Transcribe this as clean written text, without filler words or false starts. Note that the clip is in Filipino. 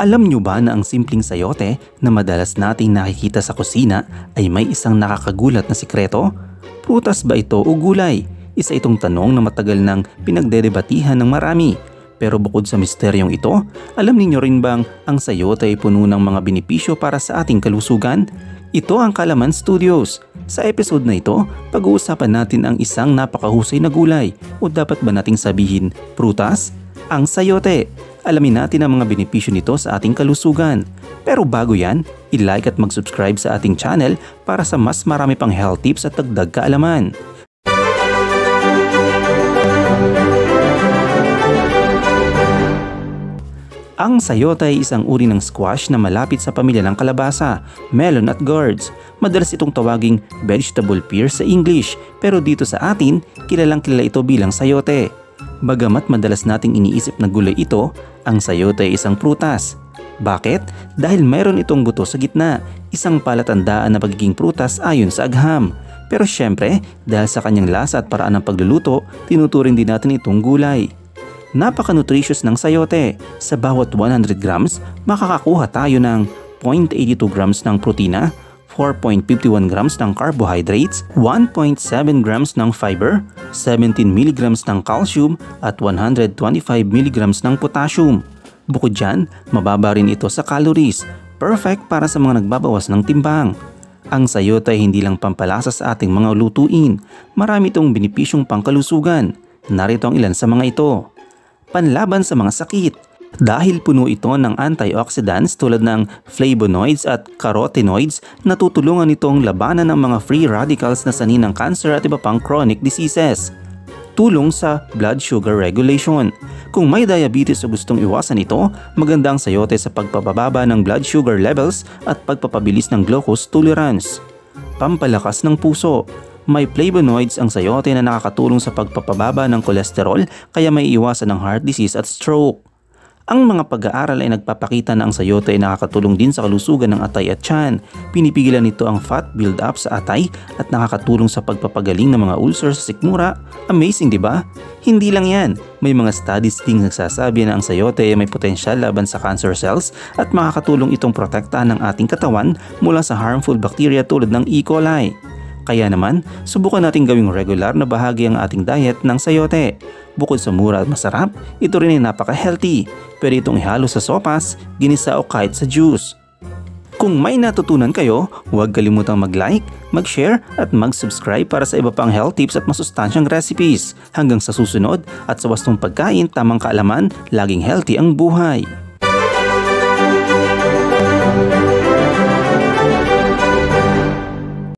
Alam nyo ba na ang simpleng sayote na madalas nating nakikita sa kusina ay may isang nakakagulat na sikreto? Prutas ba ito o gulay? Isa itong tanong na matagal nang pinagdedebatihan ng marami. Pero bukod sa misteryong ito, alam niyo rin bang ang sayote ay puno ng mga benepisyo para sa ating kalusugan? Ito ang Kalaman Studios. Sa episode na ito, pag-uusapan natin ang isang napakahusay na gulay o dapat ba nating sabihin prutas? Ang sayote. Alamin natin ang mga benepisyo nito sa ating kalusugan. Pero bago yan, i-like at mag-subscribe sa ating channel para sa mas marami pang health tips at dagdag kaalaman. Ang sayote ay isang uri ng squash na malapit sa pamilya ng kalabasa, melon at gourds. Madalas itong tawaging vegetable pear sa English, pero dito sa atin, kilalang kilala ito bilang sayote. Bagamat madalas nating iniisip na gulay ito, ang sayote ay isang prutas. Bakit? Dahil mayroon itong buto sa gitna, isang palatandaan na pagiging prutas ayon sa agham. Pero syempre, dahil sa kanyang lasa at paraan ng pagluluto, tinuturing din natin itong gulay. Napaka-nutritious ng sayote. Sa bawat 100 grams, makakakuha tayo ng 0.82 grams ng protina, 4.51 grams ng carbohydrates, 1.7 grams ng fiber, 17 mg ng calcium at 125 mg ng potassium. Bukod dyan, mababa rin ito sa calories, perfect para sa mga nagbabawas ng timbang. Ang sayote ay hindi lang pampalasa sa ating mga lutuin, marami itong benepisyong pangkalusugan. Narito ang ilan sa mga ito. Panlaban sa mga sakit. Dahil puno ito ng antioxidants tulad ng flavonoids at carotenoids, natutulungan itong labanan ng mga free radicals na sanhi ng cancer at iba pang chronic diseases. Tulong sa blood sugar regulation. Kung may diabetes o gustong iwasan ito, maganda ang sayote sa pagpapababa ng blood sugar levels at pagpapabilis ng glucose tolerance. Pampalakas ng puso. May flavonoids ang sayote na nakakatulong sa pagpapababa ng kolesterol kaya may iwasan ng heart disease at stroke. Ang mga pag-aaral ay nagpapakita na ang sayote ay nakakatulong din sa kalusugan ng atay at tiyan. Pinipigilan nito ang fat build-up sa atay at nakakatulong sa pagpapagaling ng mga ulcer sa sikmura. Amazing, di ba? Hindi lang yan. May mga studies ding nagsasabi na ang sayote ay may potensyal laban sa cancer cells at makakatulong itong protektahan ng ating katawan mula sa harmful bacteria tulad ng E. coli. Kaya naman, subukan natin gawing regular na bahagi ang ating diet ng sayote. Bukod sa mura at masarap, ito rin ay napaka-healthy. Pwede itong ihalo sa sopas, ginisa o kahit sa juice. Kung may natutunan kayo, huwag kalimutang mag-like, mag-share at mag-subscribe para sa iba pang health tips at masustansyang recipes. Hanggang sa susunod at sa wastong pagkain, tamang kaalaman, laging healthy ang buhay.